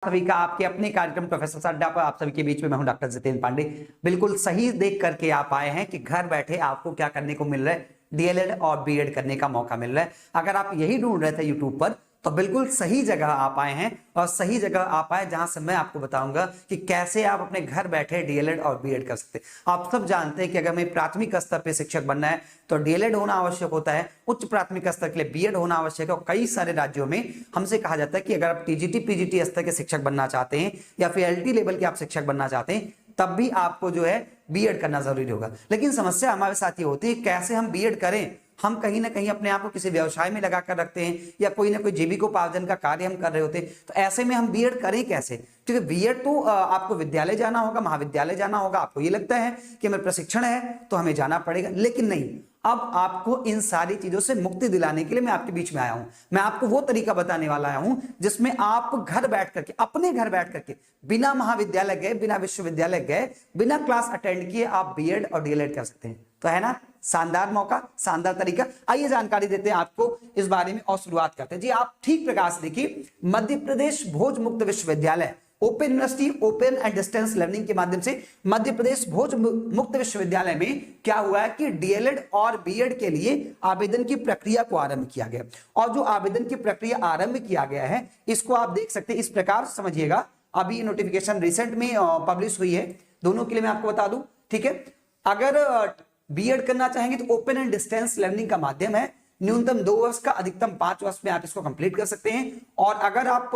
सभी का आपके अपने कार्यक्रम प्रोफेसर अड्डा पर आप सभी के बीच में मैं हूं डॉक्टर जितेंद्र पांडे। बिल्कुल सही देख करके आप आए हैं कि घर बैठे आपको क्या करने को मिल रहा है, डीएलएड और बीएड करने का मौका मिल रहा है। अगर आप यही ढूंढ रहे थे यूट्यूब पर तो बिल्कुल सही जगह आप आए हैं और सही जगह आप आए जहां से मैं आपको बताऊंगा कि कैसे आप अपने घर बैठे डीएलएड और बीएड कर सकते हैं। आप सब जानते हैं कि अगर हमें प्राथमिक स्तर पे शिक्षक बनना है तो डीएलएड होना आवश्यक होता है, उच्च प्राथमिक स्तर के लिए बीएड होना आवश्यक है। और कई सारे राज्यों में हमसे कहा जाता है कि अगर आप टीजीटी पीजीटी स्तर के शिक्षक बनना चाहते हैं या फिर एलटी लेवल के आप शिक्षक बनना चाहते हैं तब भी आपको जो है बीएड करना जरूरी होगा। लेकिन समस्या हमारे साथ ये होती है कैसे हम बीएड करें। हम कहीं ना कहीं अपने आप को किसी व्यवसाय में लगाकर रखते हैं या कोई ना कोई जीविकोपार्जन का कार्य हम कर रहे होते हैं, तो ऐसे में हम बीएड करें कैसे? क्योंकि बीएड तो आपको विद्यालय जाना होगा, महाविद्यालय जाना होगा। आपको ये लगता है कि हमें प्रशिक्षण है तो हमें जाना पड़ेगा, लेकिन नहीं। अब आपको इन सारी चीजों से मुक्ति दिलाने के लिए मैं आपके बीच में आया हूं। मैं आपको वो तरीका बताने वाला हूं जिसमें आप घर बैठ करके, अपने घर बैठ करके, बिना महाविद्यालय गए, बिना विश्वविद्यालय गए, बिना क्लास अटेंड किए आप बीएड और डीएलएड कर सकते हैं। तो है ना शानदार मौका, शानदार तरीका। आइए जानकारी देते हैं आपको इस बारे में और शुरुआत करते हैं। जी आप ठीक प्रकार से देखिए, मध्य प्रदेश भोज मुक्त विश्वविद्यालय open university open and distance learning के माध्यम से मध्य प्रदेश भोज मुक्त विश्वविद्यालय में क्या हुआ है कि डीएलएड और बीएड के लिए आवेदन की प्रक्रिया को आरंभ किया गया। और जो आवेदन की प्रक्रिया आरंभ किया गया है इसको आप देख सकते हैं, इस प्रकार समझिएगा। अभी नोटिफिकेशन रिसेंट में पब्लिश हुई है, दोनों के लिए मैं आपको बता दूं, ठीक है। अगर बीएड करना चाहेंगे तो ओपन एंड डिस्टेंस लर्निंग का माध्यम है, न्यूनतम 2 वर्ष का, अधिकतम 5 वर्ष में आप इसको कंप्लीट कर सकते हैं। और अगर आप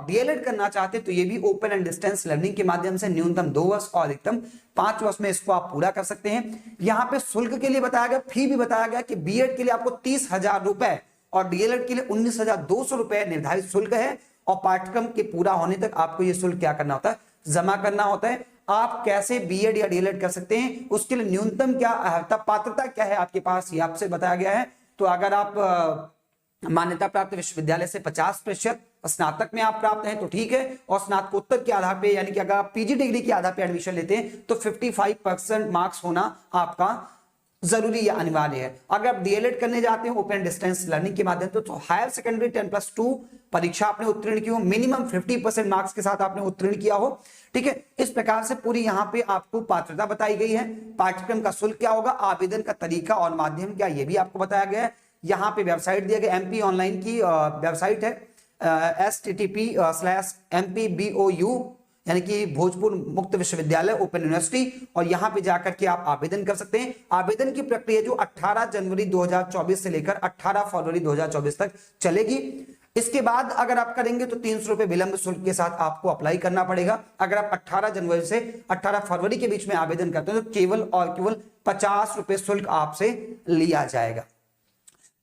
डीएलएड करना चाहते हैं तो ये भी ओपन एंड डिस्टेंस लर्निंग के माध्यम से न्यूनतम 2 वर्ष और अधिकतम 5 वर्ष में इसको आप पूरा कर सकते हैं। यहाँ पे शुल्क के लिए बताया गया, फी भी बताया गया कि बीएड के लिए आपको 30,000 रुपए और डीएलएड के लिए 19,200 रुपए निर्धारित शुल्क है। और पाठ्यक्रम के पूरा होने तक आपको ये शुल्क क्या करना होता है, जमा करना होता है। आप कैसे बीएड या डीएलएड कर सकते हैं, उसके लिए न्यूनतम क्या अर्हता पात्रता क्या है आपके पास, ये आपसे बताया गया है। तो अगर आप मान्यता प्राप्त विश्वविद्यालय से 50% स्नातक में आप प्राप्त हैं तो ठीक है, और स्नातकोत्तर के आधार पे यानी कि अगर आप पीजी डिग्री के आधार पे एडमिशन लेते हैं तो 55% मार्क्स होना आपका जरूरी या अनिवार्य है। अगर आप डीएलएड करने जाते हैं ओपन डिस्टेंस लर्निंग के माध्यम से तो हायर सेकेंडरी 10+2 परीक्षा आपने उत्तीर्ण की हो, मिनिमम 50% मार्क्स के साथ आपने उत्तीर्ण किया हो, ठीक है। इस प्रकार से पूरी यहाँ पे आपको पात्रता बताई गई है। पाठ्यक्रम का शुल्क क्या होगा, आवेदन का तरीका और माध्यम क्या, ये भी आपको बताया गया है। यहाँ पे वेबसाइट दिया गया, एमपी ऑनलाइन की वेबसाइट है, http:/mpbou यानी कि भोजपुर मुक्त विश्वविद्यालय ओपन यूनिवर्सिटी, और यहां पे जाकर के आप आवेदन कर सकते हैं। आवेदन की प्रक्रिया जो 18 जनवरी 2024 से लेकर 18 फरवरी 2024 तक चलेगी। इसके बाद अगर आप करेंगे तो 300 रुपए विलंब शुल्क के साथ आपको अप्लाई करना पड़ेगा। अगर आप 18 जनवरी से 18 फरवरी के बीच में आवेदन करते हैं तो केवल और केवल 50 रुपए शुल्क आपसे लिया जाएगा।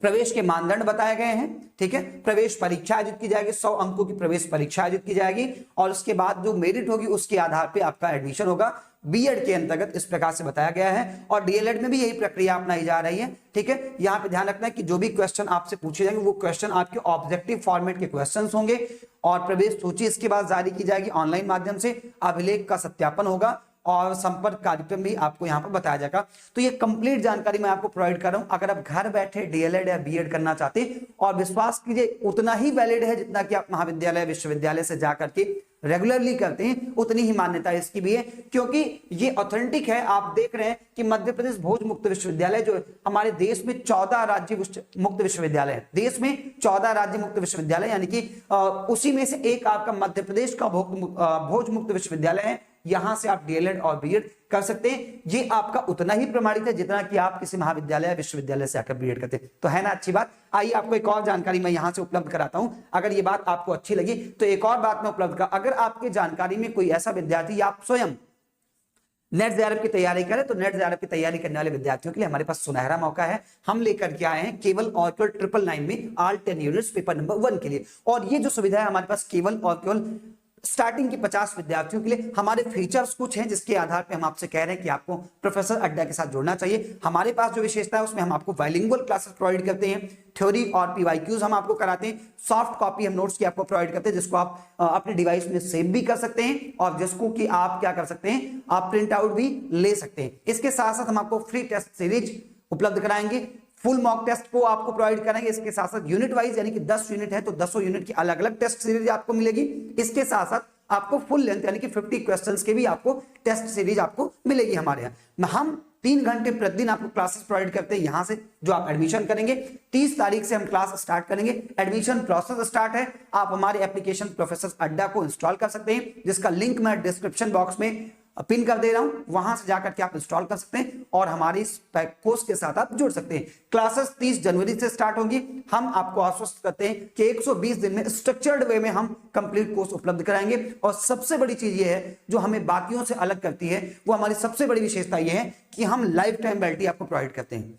प्रवेश के मानदंड बताए गए हैं, ठीक है। प्रवेश परीक्षा आयोजित की जाएगी, 100 अंकों की प्रवेश परीक्षा आयोजित की जाएगी, और उसके बाद जो मेरिट होगी उसके आधार पे आपका एडमिशन होगा बीएड के अंतर्गत, इस प्रकार से बताया गया है। और डीएलएड में भी यही प्रक्रिया अपनाई जा रही है, ठीक है। यहाँ पे ध्यान रखना है कि जो भी क्वेश्चन आपसे पूछे जाएंगे वो क्वेश्चन आपके ऑब्जेक्टिव फॉर्मेट के क्वेश्चन होंगे, और प्रवेश सूची इसके बाद जारी की जाएगी ऑनलाइन माध्यम से, अभिलेख का सत्यापन होगा और संपर्क कार्यक्रम भी आपको यहाँ पर बताया जाएगा। तो ये कंप्लीट जानकारी मैं आपको प्रोवाइड कर रहा हूं। अगर आप घर बैठे डीएलएड या बीएड करना चाहते हैं, और विश्वास कीजिए उतना ही वैलिड है जितना कि आप महाविद्यालय विश्वविद्यालय से जाकर के रेगुलरली करते हैं, उतनी ही मान्यता इसकी भी है, क्योंकि ये ऑथेंटिक है। आप देख रहे हैं कि मध्य प्रदेश भोज मुक्त विश्वविद्यालय जो हमारे देश में 14 राज्य मुक्त विश्वविद्यालय है, देश में 14 राज्य मुक्त विश्वविद्यालय, यानी कि उसी में से एक आपका मध्य प्रदेश का भोज मुक्त विश्वविद्यालय है। यहां से आप डीएलएड और बीएड कर सकते हैं। ये आपका उतना ही प्रमाणित है जितना कि आप किसी महाविद्यालय या विश्वविद्यालय से आकर बीएड करते हैं। तो है ना अच्छी बात। आइए आपको एक और जानकारी मैं यहां से उपलब्ध कराता हूं। अगर ये बात आपको अच्छी लगी तो एक और बात मैं उपलब्ध कर, अगर आपकी जानकारी में कोई ऐसा विद्यार्थी या आप स्वयं नेट जेआरएफ की तैयारी करें तो नेट जेआरएफ की तैयारी करने वाले विद्यार्थियों के लिए हमारे पास सुनहरा मौका है। हम लेकर के आए हैं केवल और केवल 999 में ऑल 10 यूनिट्स पेपर नंबर 1 के लिए। और ये जो सुविधा है हमारे पास केवल और केवल स्टार्टिंग के 50 विद्यार्थियों के लिए। हमारे फीचर्स कुछ हैं जिसके आधार पे हम आपसे कह रहे हैं कि आपको प्रोफेसर अड्डा के साथ जुड़ना चाहिए। हमारे पास जो विशेषता है उसमें हम आपको बाइलिंगुअल क्लासेस प्रोवाइड करते हैं, थ्योरी और पीवाईक्यूज हम आपको कराते हैं, सॉफ्ट कॉपी हम नोट्स की आपको प्रोवाइड करते हैं जिसको आप अपने डिवाइस में सेव भी कर सकते हैं और जिसको कि आप क्या कर सकते हैं, आप प्रिंट आउट भी ले सकते हैं। इसके साथ साथ हम आपको फ्री टेस्ट सीरीज उपलब्ध कराएंगे, फुल मॉक टेस्ट को आपको प्रोवाइड करेंगे। इसके साथ साथ यूनिट वाइज यानी कि 10 यूनिट है तो 10 यूनिट की अलग अलग टेस्ट सीरीज आपको मिलेगी। इसके साथ साथ आपको फुल लेंथ यानी कि 50 क्वेश्चंस के भी आपको टेस्ट सीरीज आपको मिलेगी हमारे यहाँ। हम 3 घंटे प्रतिदिन आपको क्लासेस प्रोवाइड करते हैं यहां से, जो आप एडमिशन करेंगे 30 तारीख से हम क्लास स्टार्ट करेंगे। एडमिशन प्रोसेस स्टार्ट है। आप हमारे एप्लीकेशन प्रोफेसर अड्डा को इंस्टॉल कर सकते हैं, जिसका लिंक मैं डिस्क्रिप्शन बॉक्स में पिन कर दे रहा हूं, वहां से जाकर के आप इंस्टॉल कर सकते हैं और हमारी इस कोर्स के साथ आप जुड़ सकते हैं। क्लासेस 30 जनवरी से स्टार्ट होंगी। हम आपको आश्वस्त करते हैं कि 120 दिन में स्ट्रक्चर्ड वे में हम कंप्लीट कोर्स उपलब्ध कराएंगे। और सबसे बड़ी चीज ये है जो हमें बाकियों से अलग करती है, वो हमारी सबसे बड़ी विशेषता ये है कि हम लाइफ टाइम वैलिडिटी आपको प्रोवाइड करते हैं।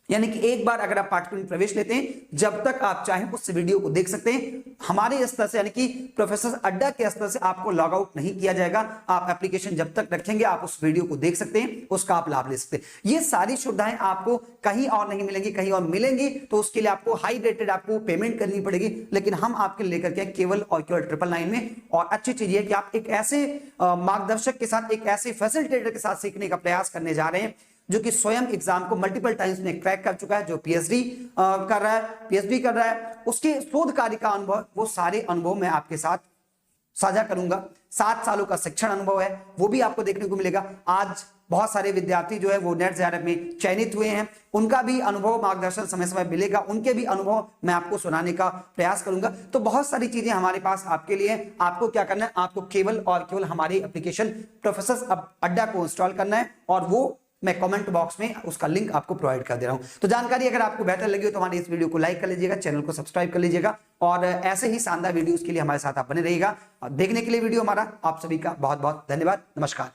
यानी कि एक बार अगर आप पाठ्यक्रम में प्रवेश लेते हैं, जब तक आप चाहें उस वीडियो को देख सकते हैं। हमारे स्तर से यानी कि प्रोफेसर अड्डा के स्तर से आपको लॉग आउट नहीं किया जाएगा। आप एप्लीकेशन जब तक रखेंगे आप उस वीडियो को देख सकते हैं, उसका आप लाभ ले सकते हैं। ये सारी सुविधाएं आपको कहीं और नहीं मिलेंगी, कहीं और मिलेंगी तो उसके लिए आपको हाई रेटेड आपको पेमेंट करनी पड़ेगी, लेकिन हम आपके लेकर के केवल और केवल 999 में। और अच्छी चीज है कि आप एक ऐसे मार्गदर्शक के साथ, एक ऐसे फैसिलिटेटर के साथ सीखने का प्रयास करने जा रहे हैं जो कि स्वयं एग्जाम को मल्टीपल टाइम्स में क्रैक कर चुका है, जो पीएचडी कर रहा है, उसके शोध कार्य का अनुभव, वो सारे अनुभव मैं आपके साथ साझा करूंगा। 7 सालों का शिक्षण अनुभव है, वो भी आपको देखने को मिलेगा। आज बहुत सारे विद्यार्थी जो है वो नेट जेआरएफ में चयनित हुए हैं, उनका भी अनुभव मार्गदर्शन समय समय मिलेगा, उनके भी अनुभव मैं आपको सुनाने का प्रयास करूंगा। तो बहुत सारी चीजें हमारे पास आपके लिए। आपको क्या करना है, आपको केवल और केवल हमारे एप्लीकेशन प्रोफेसर अड्डा को इंस्टॉल करना है और वो मैं कमेंट बॉक्स में उसका लिंक आपको प्रोवाइड कर दे रहा हूं। तो जानकारी अगर आपको बेहतर लगी हो तो हमारी इस वीडियो को लाइक कर लीजिएगा, चैनल को सब्सक्राइब कर लीजिएगा और ऐसे ही शानदार वीडियोस के लिए हमारे साथ आप बने रहिएगा। देखने के लिए वीडियो हमारा आप सभी का बहुत बहुत धन्यवाद। नमस्कार।